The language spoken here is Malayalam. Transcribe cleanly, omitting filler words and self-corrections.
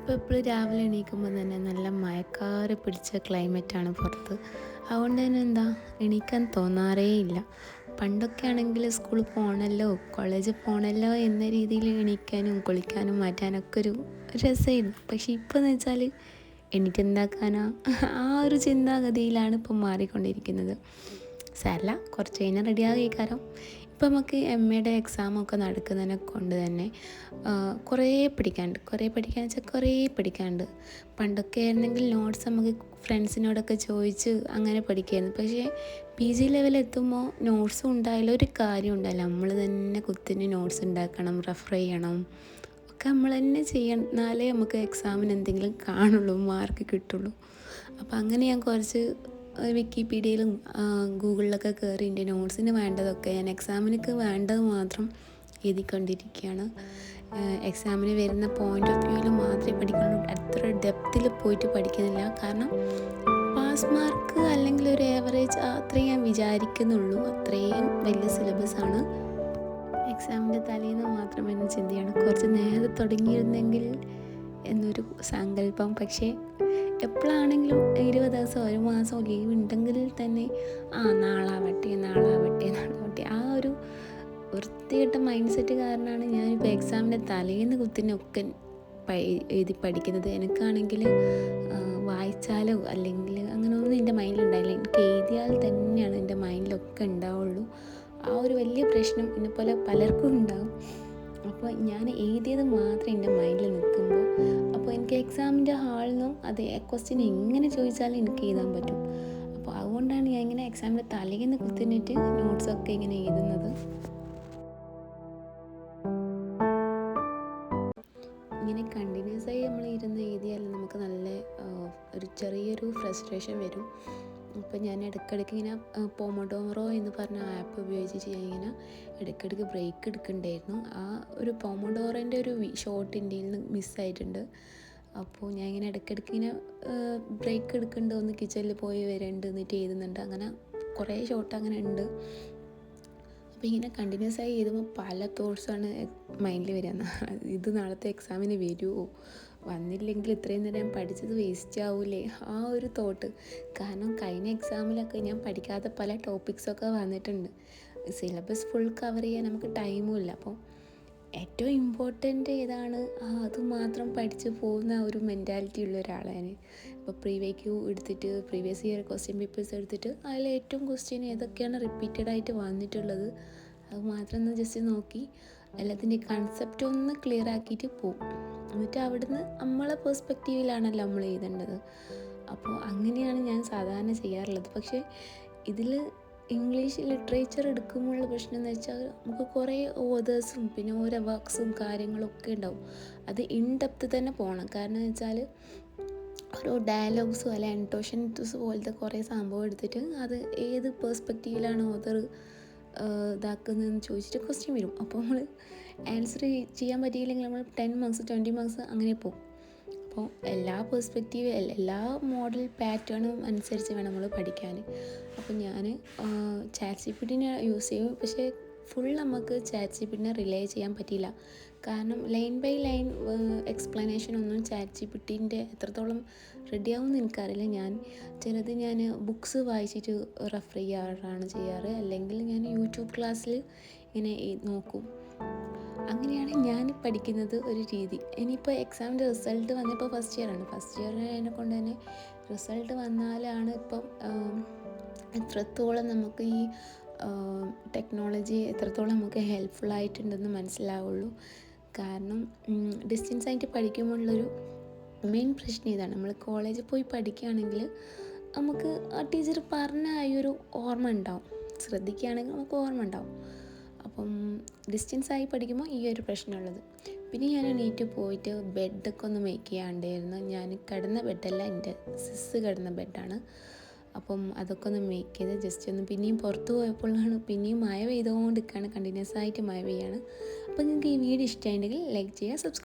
ഇപ്പോൾ എപ്പോഴും രാവിലെ എണീക്കുമ്പോൾ തന്നെ നല്ല മഴക്കാറ് പിടിച്ച ക്ലൈമറ്റാണ് പുറത്ത്. അതുകൊണ്ട് തന്നെ എണീക്കാൻ തോന്നാറേ ഇല്ല. പണ്ടൊക്കെ ആണെങ്കിൽ സ്കൂളിൽ പോകണമല്ലോ, കോളേജിൽ പോകണമല്ലോ എന്ന രീതിയിൽ എണീക്കാനും കുളിക്കാനും മാറ്റാനൊക്കെ ഒരു രസമായിരുന്നു. പക്ഷേ ഇപ്പോൾ എന്ന് വെച്ചാൽ എണീറ്റ് എന്താക്കാനാ, ആ ഒരു ചിന്താഗതിയിലാണ് ഇപ്പം മാറിക്കൊണ്ടിരിക്കുന്നത്. സാരല്ല, കുറച്ച് കഴിഞ്ഞാൽ റെഡിയാകും കാരണം ഇപ്പം നമുക്ക് എമ്മയുടെ എക്സാമൊക്കെ നടക്കുന്നതിനെ കൊണ്ട് തന്നെ കുറേ പഠിക്കാനുണ്ട്. പണ്ടൊക്കെ ആയിരുന്നെങ്കിൽ നോട്ട്സ് നമുക്ക് ഫ്രണ്ട്സിനോടൊക്കെ ചോദിച്ച് അങ്ങനെ പഠിക്കുമായിരുന്നു. പക്ഷേ PG ലെവലെത്തുമ്പോൾ നോട്ട്സും ഉണ്ടായാലും ഒരു കാര്യം ഉണ്ടായില്ല. നമ്മൾ തന്നെ കുത്തിന് നോട്ട്സ് ഉണ്ടാക്കണം, റെഫർ ചെയ്യണം, ഒക്കെ നമ്മൾ തന്നെ ചെയ്യണമെന്നാലേ നമുക്ക് എക്സാമിന് എന്തെങ്കിലും കാണുള്ളൂ, മാർക്ക് കിട്ടുള്ളൂ. അപ്പോൾ അങ്ങനെ ഞാൻ കുറച്ച് വിക്കിപീഡിയയിലും ഗൂഗിളിലൊക്കെ കയറി എൻ്റെ നോട്ട്സിന് വേണ്ടതൊക്കെ ഞാൻ എക്സാമിനൊക്കെ വേണ്ടത് മാത്രം എഴുതിക്കൊണ്ടിരിക്കുകയാണ്. എക്സാമിന് വരുന്ന പോയിൻ്റ് ഓഫ് വ്യൂവിൽ മാത്രമേ പഠിക്കുള്ളൂ. അത്ര ഡെപ്തിൽ പോയിട്ട് പഠിക്കുന്നില്ല. കാരണം പാസ് മാർക്ക് അല്ലെങ്കിൽ ഒരു ആവറേജ് അത്രയും ഞാൻ വിചാരിക്കുന്നുള്ളൂ. അത്രയും വലിയ സിലബസാണ്. എക്സാമിൻ്റെ തലേന്ന് മാത്രം എന്ന ചിന്തയാണ്. കുറച്ച് നേരത്തെ തുടങ്ങിയിരുന്നെങ്കിൽ എന്നൊരു സങ്കല്പം. പക്ഷേ എപ്പോഴാണെങ്കിലും 20 ദിവസം 1 മാസം ലീവ് ഉണ്ടെങ്കിൽ തന്നെ നാളാവട്ടെ ആ ഒരു വൃത്തികെട്ട മൈൻഡ് സെറ്റ് കാരണമാണ് ഞാനിപ്പോൾ എക്സാമിൻ്റെ തലേന്ന് കുത്തിനൊക്കെ എഴുതി പഠിക്കുന്നത്. എനിക്കാണെങ്കിൽ വായിച്ചാലോ അല്ലെങ്കിൽ അങ്ങനെയൊന്നും എൻ്റെ മൈൻഡിലുണ്ടായില്ല. എനിക്ക് എഴുതിയാൽ തന്നെയാണ് എൻ്റെ മൈൻഡിലൊക്കെ ഉണ്ടാവുള്ളൂ. ആ ഒരു വലിയ പ്രശ്നം എന്നെപ്പോലെ പലർക്കും ഉണ്ടാവും. അപ്പോൾ ഞാൻ എഴുതിയത് മാത്രം എൻ്റെ മൈൻഡിൽ നിൽക്കുമ്പോൾ അപ്പോൾ എനിക്ക് എക്സാമിൻ്റെ ഹാളിൽ നിന്നും അത് ക്വസ്റ്റ്യൻ എങ്ങനെ ചോദിച്ചാലും എനിക്ക് എഴുതാൻ പറ്റും. അപ്പോൾ അതുകൊണ്ടാണ് ഞാൻ ഇങ്ങനെ എക്സാമിൻ്റെ തലേന്ന് കുത്തിനിട്ട് നോട്ട്സൊക്കെ ഇങ്ങനെ എഴുതുന്നത്. ഇങ്ങനെ കണ്ടിന്യൂസ് ആയി നമ്മൾ ഇരുന്ന് എഴുതിയാൽ നമുക്ക് നല്ല ഒരു ചെറിയൊരു ഫ്രസ്ട്രേഷൻ വരും. അപ്പോൾ ഞാൻ ഇടയ്ക്കിടയ്ക്ക് ഇങ്ങനെ പോമോഡോറോ എന്ന് പറഞ്ഞ ആപ്പ് ഉപയോഗിച്ച് ഞാൻ ഇങ്ങനെ ഇടയ്ക്കിടയ്ക്ക് ബ്രേക്ക് എടുക്കുന്നുണ്ടായിരുന്നു. ആ ഒരു പോമോഡോറോൻ്റെ ഒരു ഷോർട്ട് ഇന്ത്യയിൽ നിന്ന് മിസ്സായിട്ടുണ്ട്. അപ്പോൾ ഞാൻ ഇങ്ങനെ ഇടയ്ക്കിടയ്ക്ക് ഇങ്ങനെ ബ്രേക്ക് എടുക്കുന്നുണ്ട്, ഒന്ന് കിച്ചണിൽ പോയി വരേണ്ടത്, എന്നിട്ട് എഴുതുന്നുണ്ട്. അങ്ങനെ കുറേ ഷോർട്ട് അങ്ങനെ ഉണ്ട്. അപ്പോൾ ഇങ്ങനെ കണ്ടിന്യൂസ് ആയി എഴുതുമ്പോൾ പല തോട്ട്സാണ് മൈൻഡിൽ വരിക. ഇത് നാളത്തെ എക്സാമിന് വരുമോ, വന്നില്ലെങ്കിൽ ഇത്രയും നേരം പഠിച്ചത് വേസ്റ്റ് ആവൂലേ, ആ ഒരു തോട്ട്. കാരണം കഴിഞ്ഞ എക്സാമിലൊക്കെ ഞാൻ പഠിക്കാത്ത പല ടോപ്പിക്സൊക്കെ വന്നിട്ടുണ്ട്. സിലബസ് ഫുൾ കവർ ചെയ്യാൻ നമുക്ക് ടൈമും ഇല്ല. അപ്പോൾ ഏറ്റവും ഇമ്പോർട്ടൻ്റ് ഏതാണ് അത് മാത്രം പഠിച്ച് പോകുന്ന ഒരു മെൻറ്റാലിറ്റി ഉള്ള ഒരാളാണ്. ഇപ്പോൾ പ്രീവിയസ് എടുത്തിട്ട് പ്രീവിയസ് ഇയർ ക്വസ്റ്റ്യൻ പേപ്പേഴ്സ് എടുത്തിട്ട് അതിൽ ഏറ്റവും ക്വസ്റ്റ്യൻ ഏതൊക്കെയാണ് റിപ്പീറ്റഡ് ആയിട്ട് വന്നിട്ടുള്ളത് അത് മാത്രം ഒന്ന് ജസ്റ്റ് നോക്കി എല്ലാത്തിൻ്റെ കൺസെപ്റ്റ് ഒന്ന് ക്ലിയർ ആക്കിയിട്ട് പോകും. എന്നിട്ട് അവിടുന്ന് നമ്മളെ പെർസ്പെക്റ്റീവിലാണല്ലോ നമ്മൾ എഴുതേണ്ടത്. അപ്പോൾ അങ്ങനെയാണ് ഞാൻ സാധാരണ ചെയ്യാറുള്ളത്. പക്ഷേ ഇതിൽ ഇംഗ്ലീഷ് ലിറ്ററേച്ചർ എടുക്കുമ്പോഴുള്ള പ്രശ്നം എന്ന് വെച്ചാൽ നമുക്ക് കുറേ ഓതേഴ്സും പിന്നെ ഓരോ വർക്ക്സും കാര്യങ്ങളൊക്കെ ഉണ്ടാവും. അത് ഇൻ ഡെപ്ത് തന്നെ പോകണം. കാരണം എന്ന് വെച്ചാൽ ഓരോ ഡയലോഗ്സും അല്ലെ എൻടോഷൻസ് പോലത്തെ കുറേ സംഭവം എടുത്തിട്ട് അത് ഏത് പേഴ്സ്പെക്റ്റീവിലാണ് ഓതർ ഇതാക്കുന്നതെന്ന് ചോദിച്ചിട്ട് ക്വസ്റ്റ്യൻ വരും. അപ്പോൾ നമ്മൾ ആൻസർ ചെയ്യാൻ പറ്റിയില്ലെങ്കിൽ നമ്മൾ 10 മാർക്സ് 20 മാർക്സ് അങ്ങനെ പോകും. അപ്പോൾ എല്ലാ പേഴ്സ്പെക്റ്റീവ് എല്ലാ മോഡൽ പാറ്റേണും അനുസരിച്ച് വേണം നമ്മൾ പഠിക്കാൻ. അപ്പോൾ ഞാൻ ChatGPT യൂസ് ചെയ്യും. പക്ഷേ ഫുൾ നമുക്ക് ChatGPT റിലേ ചെയ്യാൻ പറ്റിയില്ല. കാരണം ലൈൻ ബൈ ലൈൻ എക്സ്പ്ലനേഷൻ ഒന്നും ChatGPT എത്രത്തോളം റെഡിയാവുമെന്ന് എനിക്കറിയില്ല. ചിലത് ഞാൻ ബുക്സ് വായിച്ചിട്ട് റെഫർ ചെയ്യാറ്. അല്ലെങ്കിൽ ഞാൻ യൂട്യൂബ് ക്ലാസ്സിൽ ഇങ്ങനെ നോക്കും. അങ്ങനെയാണ് ഞാൻ പഠിക്കുന്നത് ഒരു രീതി. ഇനിയിപ്പോൾ എക്സാമിൻ്റെ റിസൾട്ട് വന്നപ്പോൾ ഫസ്റ്റ് ഇയറിനെ കൊണ്ട് തന്നെ റിസൾട്ട് വന്നാലാണ് ഇപ്പം എത്രത്തോളം നമുക്ക് ഈ ടെക്നോളജി എത്രത്തോളം നമുക്ക് ഹെൽപ്ഫുള്ളായിട്ടുണ്ടെന്ന് മനസ്സിലാവുള്ളൂ. കാരണം ഡിസ്റ്റൻസ് ആയിട്ട് പഠിക്കുമ്പോഴുള്ളൊരു മെയിൻ പ്രശ്നം ഇതാണ്. നമ്മൾ കോളേജിൽ പോയി പഠിക്കുകയാണെങ്കിൽ നമുക്ക് ആ ടീച്ചർ പറഞ്ഞ ഈ ഒരു ഓർമ്മ ഉണ്ടാവും, ശ്രദ്ധിക്കുകയാണെങ്കിൽ നമുക്ക് ഓർമ്മ ഉണ്ടാവും. അപ്പം ഡിസ്റ്റൻസായി പഠിക്കുമ്പോൾ ഈ ഒരു പ്രശ്നമുള്ളത്. പിന്നെ ഞാൻ എണീറ്റ് പോയിട്ട് ബെഡൊക്കെ ഒന്ന് മേക്ക് ചെയ്യാണ്ടായിരുന്നു. ഞാൻ കിടന്ന ബെഡല്ല, എൻ്റെ സിസ് കിടന്ന ബെഡാണ്. അപ്പം അതൊക്കെ ഒന്ന് മേക്ക് ചെയ്ത് ജസ്റ്റ് ഒന്ന് പിന്നെയും പുറത്ത് പോയപ്പോഴാണ് പിന്നെയും മഴ പെയ്തുകൊണ്ട് നിൽക്കുകയാണ്, കണ്ടിന്യൂസ് ആയിട്ട് മഴ പെയ്യാണ്. അപ്പോൾ നിങ്ങൾക്ക് ഈ വീഡിയോ ഇഷ്ടമായിട്ടുണ്ടെങ്കിൽ ലൈക്ക് ചെയ്യുക, സബ്സ്ക്രൈബ്